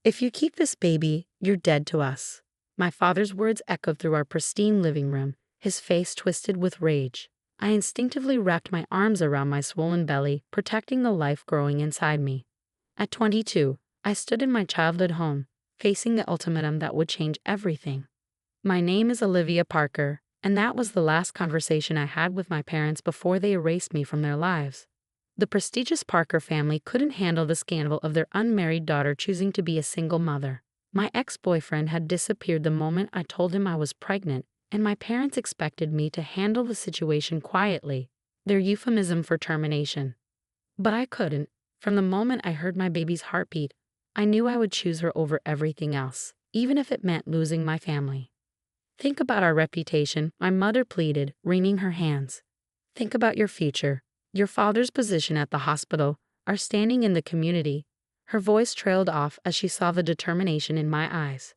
"If you keep this baby, you're dead to us." My father's words echoed through our pristine living room, his face twisted with rage. I instinctively wrapped my arms around my swollen belly, protecting the life growing inside me. At 22, I stood in my childhood home, facing the ultimatum that would change everything. My name is Olivia Parker, and that was the last conversation I had with my parents before they erased me from their lives. The prestigious Parker family couldn't handle the scandal of their unmarried daughter choosing to be a single mother. My ex-boyfriend had disappeared the moment I told him I was pregnant, and my parents expected me to handle the situation quietly, their euphemism for termination. But I couldn't. From the moment I heard my baby's heartbeat, I knew I would choose her over everything else, even if it meant losing my family. "Think about our reputation," my mother pleaded, wringing her hands. "Think about your future, your father's position at the hospital, our standing in the community." Her voice trailed off as she saw the determination in my eyes.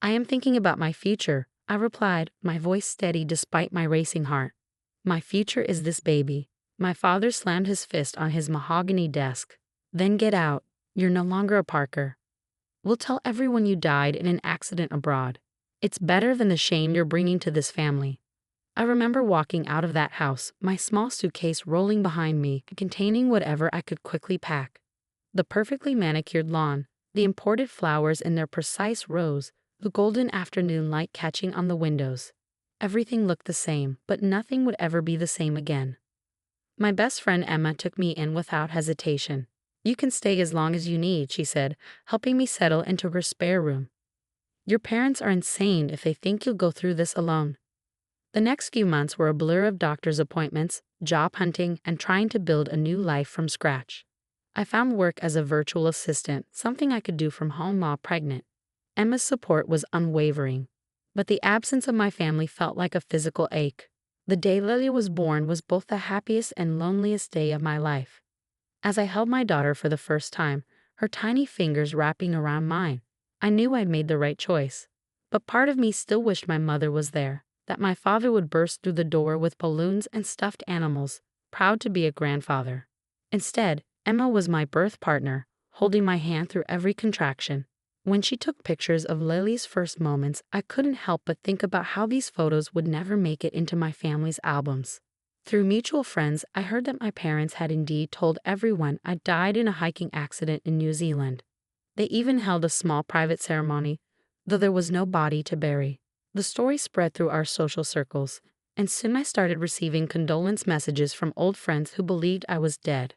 "I am thinking about my future," I replied, my voice steady despite my racing heart. "My future is this baby." My father slammed his fist on his mahogany desk. "Then get out. You're no longer a Parker. We'll tell everyone you died in an accident abroad. It's better than the shame you're bringing to this family." I remember walking out of that house, my small suitcase rolling behind me, containing whatever I could quickly pack. The perfectly manicured lawn, the imported flowers in their precise rows, the golden afternoon light catching on the windows. Everything looked the same, but nothing would ever be the same again. My best friend Emma took me in without hesitation. "You can stay as long as you need," she said, helping me settle into her spare room. "Your parents are insane if they think you'll go through this alone." The next few months were a blur of doctor's appointments, job hunting, and trying to build a new life from scratch. I found work as a virtual assistant, something I could do from home while pregnant. Emma's support was unwavering, but the absence of my family felt like a physical ache. The day Lily was born was both the happiest and loneliest day of my life. As I held my daughter for the first time, her tiny fingers wrapping around mine, I knew I'd made the right choice. But part of me still wished my mother was there, that my father would burst through the door with balloons and stuffed animals, proud to be a grandfather. Instead, Emma was my birth partner, holding my hand through every contraction. When she took pictures of Lily's first moments, I couldn't help but think about how these photos would never make it into my family's albums. Through mutual friends, I heard that my parents had indeed told everyone I died in a hiking accident in New Zealand. They even held a small private ceremony, though there was no body to bury. The story spread through our social circles, and soon I started receiving condolence messages from old friends who believed I was dead.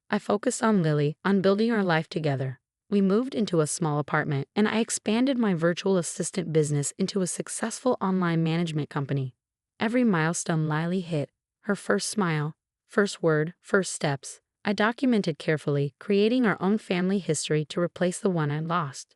I focused on Lily, on building our life together. We moved into a small apartment, and I expanded my virtual assistant business into a successful online management company. Every milestone Lily hit, her first smile, first word, first steps, I documented carefully, creating our own family history to replace the one I'd lost.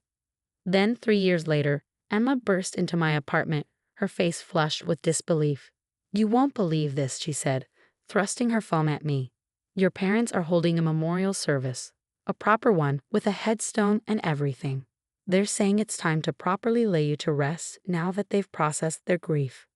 Then, 3 years later, Emma burst into my apartment, her face flushed with disbelief. "You won't believe this," she said, thrusting her phone at me. "Your parents are holding a memorial service. A proper one, with a headstone and everything. They're saying it's time to properly lay you to rest now that they've processed their grief."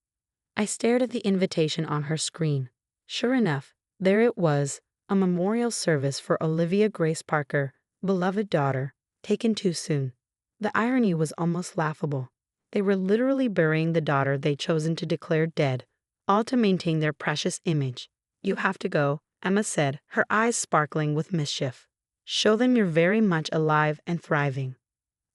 I stared at the invitation on her screen. Sure enough, there it was, a memorial service for Olivia Grace Parker, beloved daughter, taken too soon. The irony was almost laughable. They were literally burying the daughter they'd chosen to declare dead, all to maintain their precious image. "You have to go," Emma said, her eyes sparkling with mischief. "Show them you're very much alive and thriving."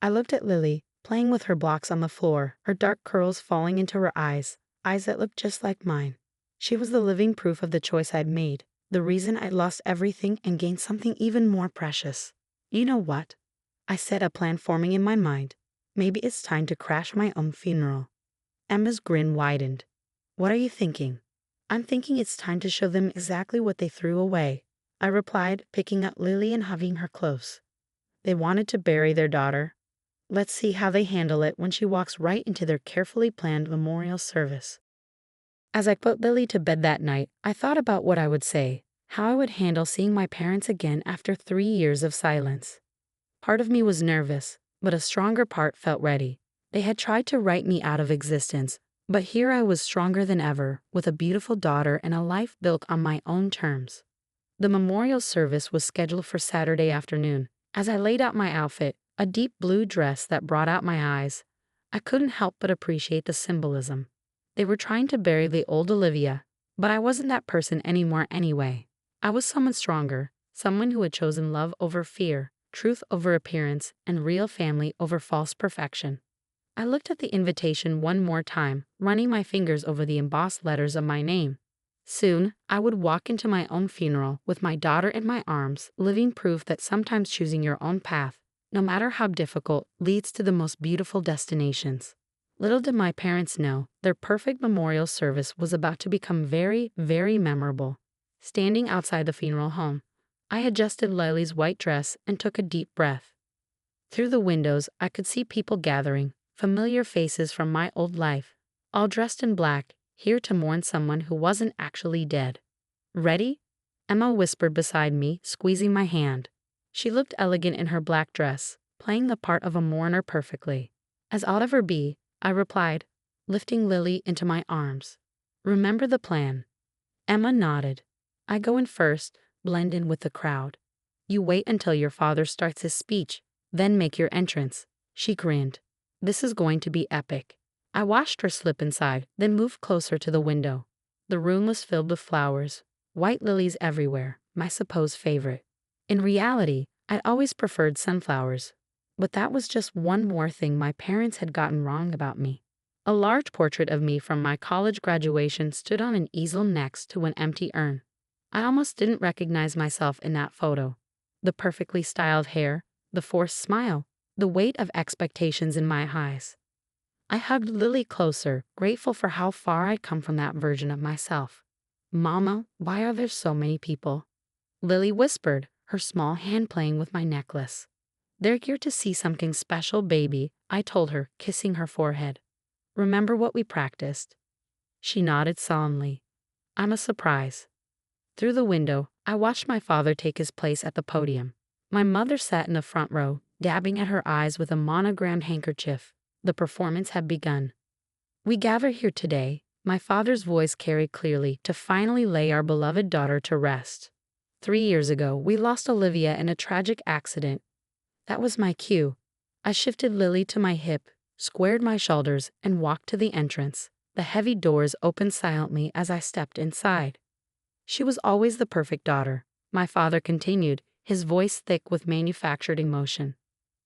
I looked at Lily, playing with her blocks on the floor, her dark curls falling into her eyes that looked just like mine. She was the living proof of the choice I'd made, the reason I'd lost everything and gained something even more precious. "You know what?" I said, a plan forming in my mind. "Maybe it's time to crash my own funeral." Emma's grin widened. "What are you thinking?" "I'm thinking it's time to show them exactly what they threw away," I replied, picking up Lily and hugging her close. "They wanted to bury their daughter. Let's see how they handle it when she walks right into their carefully planned memorial service." As I put Lily to bed that night, I thought about what I would say, how I would handle seeing my parents again after 3 years of silence. Part of me was nervous, but a stronger part felt ready. They had tried to write me out of existence, but here I was stronger than ever, with a beautiful daughter and a life built on my own terms. The memorial service was scheduled for Saturday afternoon. As I laid out my outfit, a deep blue dress that brought out my eyes. I couldn't help but appreciate the symbolism. They were trying to bury the old Olivia, but I wasn't that person anymore anyway. I was someone stronger, someone who had chosen love over fear, truth over appearance, and real family over false perfection. I looked at the invitation one more time, running my fingers over the embossed letters of my name. Soon, I would walk into my own funeral with my daughter in my arms, living proof that sometimes choosing your own path, no matter how difficult, leads to the most beautiful destinations. Little did my parents know, their perfect memorial service was about to become very, very memorable. Standing outside the funeral home, I adjusted Lily's white dress and took a deep breath. Through the windows, I could see people gathering, familiar faces from my old life, all dressed in black, here to mourn someone who wasn't actually dead. Ready? Emma whispered beside me, squeezing my hand. She looked elegant in her black dress, playing the part of a mourner perfectly. As ought ever be, I replied, lifting Lily into my arms. Remember the plan. Emma nodded. I go in first, blend in with the crowd. You wait until your father starts his speech, then make your entrance. She grinned. This is going to be epic. I watched her slip inside, then moved closer to the window. The room was filled with flowers, white lilies everywhere, my supposed favorite. In reality, I'd always preferred sunflowers. But that was just one more thing my parents had gotten wrong about me. A large portrait of me from my college graduation stood on an easel next to an empty urn. I almost didn't recognize myself in that photo. The perfectly styled hair, the forced smile, the weight of expectations in my eyes. I hugged Lily closer, grateful for how far I'd come from that version of myself. Mama, why are there so many people? Lily whispered, her small hand playing with my necklace. They're here to see something special, baby, I told her, kissing her forehead. Remember what we practiced? She nodded solemnly. I'm a surprise. Through the window, I watched my father take his place at the podium. My mother sat in the front row, dabbing at her eyes with a monogrammed handkerchief. The performance had begun. We gather here today, my father's voice carried clearly, to finally lay our beloved daughter to rest. 3 years ago, we lost Olivia in a tragic accident. That was my cue. I shifted Lily to my hip, squared my shoulders, and walked to the entrance. The heavy doors opened silently as I stepped inside. She was always the perfect daughter, my father continued, his voice thick with manufactured emotion.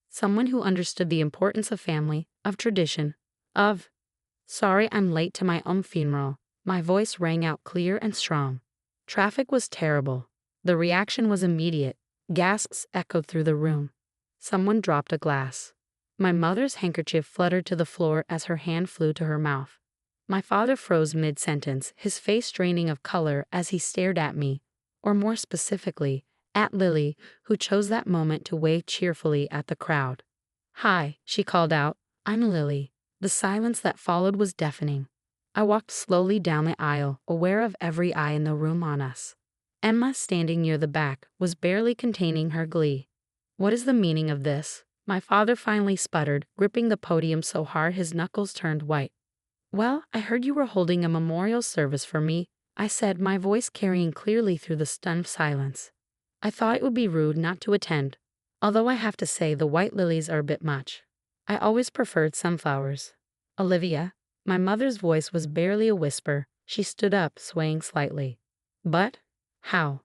Someone who understood the importance of family, of tradition, of... Sorry I'm late to my own funeral. My voice rang out clear and strong. Traffic was terrible. The reaction was immediate. Gasps echoed through the room. Someone dropped a glass. My mother's handkerchief fluttered to the floor as her hand flew to her mouth. My father froze mid-sentence, his face draining of color as he stared at me, or more specifically, at Lily, who chose that moment to wave cheerfully at the crowd. Hi, she called out. I'm Lily. The silence that followed was deafening. I walked slowly down the aisle, aware of every eye in the room on us. Emma, standing near the back, was barely containing her glee. What is the meaning of this? My father finally sputtered, gripping the podium so hard his knuckles turned white. Well, I heard you were holding a memorial service for me, I said, my voice carrying clearly through the stunned silence. I thought it would be rude not to attend, although I have to say the white lilies are a bit much. I always preferred sunflowers. Olivia, my mother's voice was barely a whisper. She stood up, swaying slightly. But, how?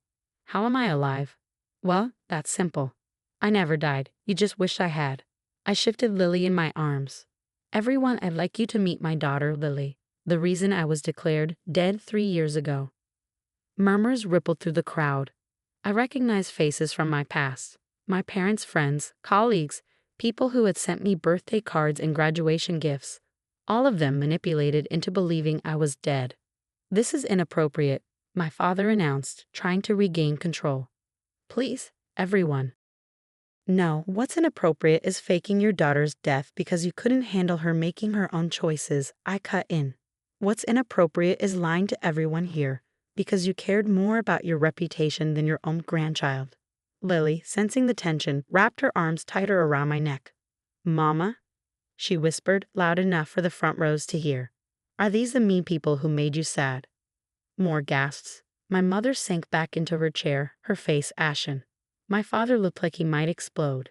How am I alive? Well, that's simple. I never died, you just wish I had. I shifted Lily in my arms. Everyone, I'd like you to meet my daughter, Lily, the reason I was declared dead 3 years ago. Murmurs rippled through the crowd. I recognized faces from my past, my parents' friends, colleagues, people who had sent me birthday cards and graduation gifts, all of them manipulated into believing I was dead. This is inappropriate, my father announced, trying to regain control. Please, everyone. No, what's inappropriate is faking your daughter's death because you couldn't handle her making her own choices, I cut in. What's inappropriate is lying to everyone here because you cared more about your reputation than your own grandchild. Lily, sensing the tension, wrapped her arms tighter around my neck. Mama, she whispered, loud enough for the front rows to hear. Are these the mean people who made you sad? More gasps. My mother sank back into her chair, her face ashen. My father looked like he might explode.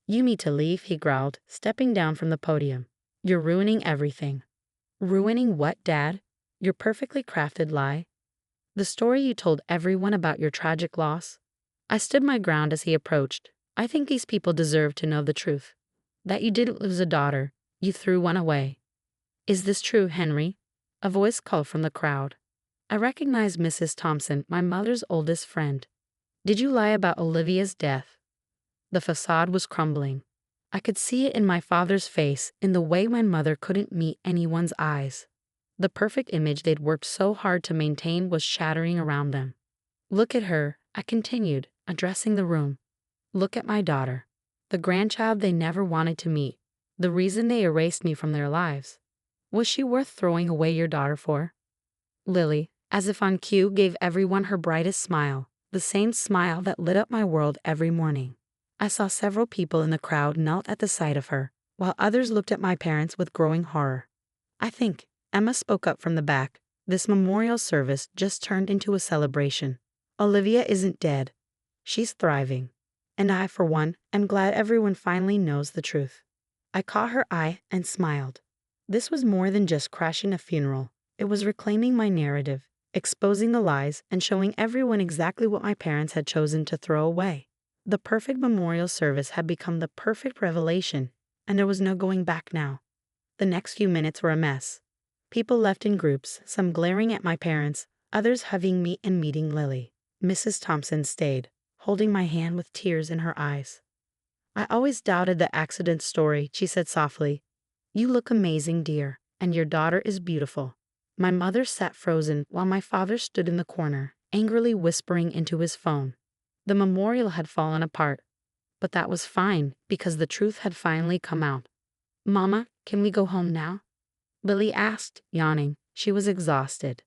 You need to leave, he growled, stepping down from the podium. You're ruining everything. Ruining what, Dad? Your perfectly crafted lie? The story you told everyone about your tragic loss? I stood my ground as he approached. I think these people deserve to know the truth. That you didn't lose a daughter, you threw one away. Is this true, Henry? A voice called from the crowd. I recognized Mrs. Thompson, my mother's oldest friend. Did you lie about Olivia's death? The facade was crumbling. I could see it in my father's face, in the way my mother couldn't meet anyone's eyes. The perfect image they'd worked so hard to maintain was shattering around them. Look at her, I continued, addressing the room. Look at my daughter. The grandchild they never wanted to meet. The reason they erased me from their lives. Was she worth throwing away your daughter for? Lily, as if on cue, gave everyone her brightest smile, the same smile that lit up my world every morning. I saw several people in the crowd melt at the sight of her, while others looked at my parents with growing horror. I think, Emma spoke up from the back, this memorial service just turned into a celebration. Olivia isn't dead. She's thriving. And I, for one, am glad everyone finally knows the truth. I caught her eye and smiled. This was more than just crashing a funeral. It was reclaiming my narrative, exposing the lies, and showing everyone exactly what my parents had chosen to throw away. The perfect memorial service had become the perfect revelation, and there was no going back now. The next few minutes were a mess. People left in groups, some glaring at my parents, others hugging me and meeting Lily. Mrs. Thompson stayed, holding my hand with tears in her eyes. I always doubted the accident story, she said softly. You look amazing, dear, and your daughter is beautiful. My mother sat frozen while my father stood in the corner, angrily whispering into his phone. The memorial had fallen apart, but that was fine because the truth had finally come out. Mama, can we go home now? Lily asked, yawning. She was exhausted.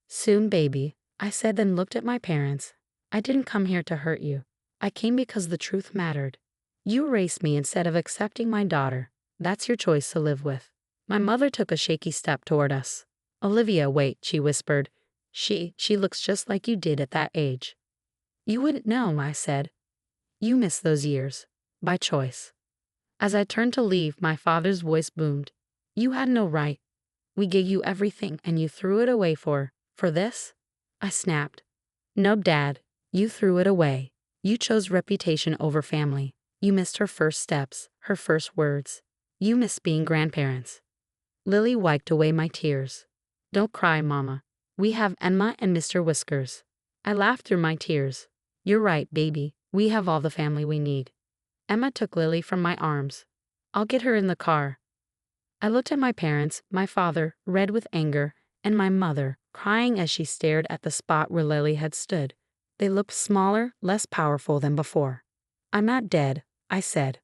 Soon, baby, I said, then looked at my parents. I didn't come here to hurt you. I came because the truth mattered. You erased me instead of accepting my daughter. That's your choice to live with. My mother took a shaky step toward us. Olivia, wait, she whispered. She looks just like you did at that age. You wouldn't know, I said. You missed those years. By choice. As I turned to leave, my father's voice boomed. You had no right. We gave you everything and you threw it away for this? I snapped. No, Dad. You threw it away. You chose reputation over family. You missed her first steps, her first words. You missed being grandparents. Lily wiped away my tears. Don't cry, Mama. We have Emma and Mr. Whiskers. I laughed through my tears. You're right, baby. We have all the family we need. Emma took Lily from my arms. I'll get her in the car. I looked at my parents, my father, red with anger, and my mother, crying as she stared at the spot where Lily had stood. They looked smaller, less powerful than before. I'm not dead, I said.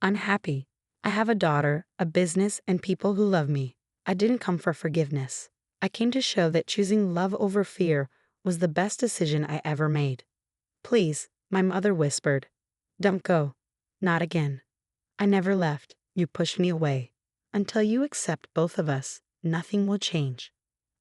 I'm happy. I have a daughter, a business, and people who love me. I didn't come for forgiveness. I came to show that choosing love over fear was the best decision I ever made. Please, my mother whispered. Don't go. Not again. I never left. You pushed me away. Until you accept both of us, nothing will change.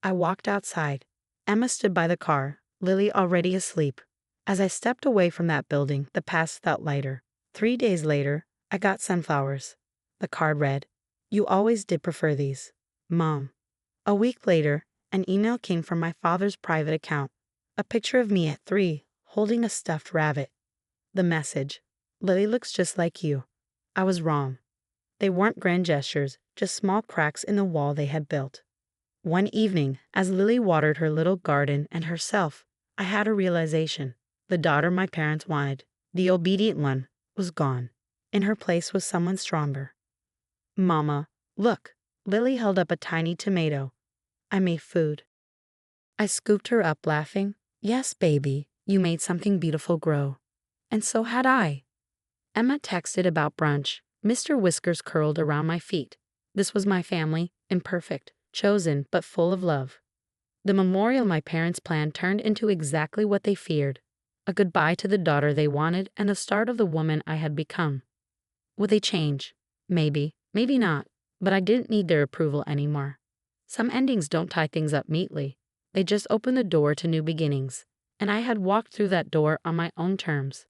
I walked outside. Emma stood by the car, Lily already asleep. As I stepped away from that building, the past felt lighter. 3 days later, I got sunflowers. The card read, You always did prefer these. Mom. A week later, an email came from my father's private account. A picture of me at 3, holding a stuffed rabbit. The message, Lily looks just like you. I was wrong. They weren't grand gestures, just small cracks in the wall they had built. One evening, as Lily watered her little garden and herself, I had a realization. The daughter my parents wanted, the obedient one, was gone. In her place was someone stronger. Mama, look. Lily held up a tiny tomato. I made food. I scooped her up, laughing. Yes, baby, you made something beautiful grow. And so had I. Emma texted about brunch. Mr. Whiskers curled around my feet. This was my family, imperfect, chosen, but full of love. The memorial my parents planned turned into exactly what they feared. A goodbye to the daughter they wanted and the start of the woman I had become. Would they change? Maybe, maybe not, but I didn't need their approval anymore. Some endings don't tie things up neatly. They just open the door to new beginnings, and I had walked through that door on my own terms.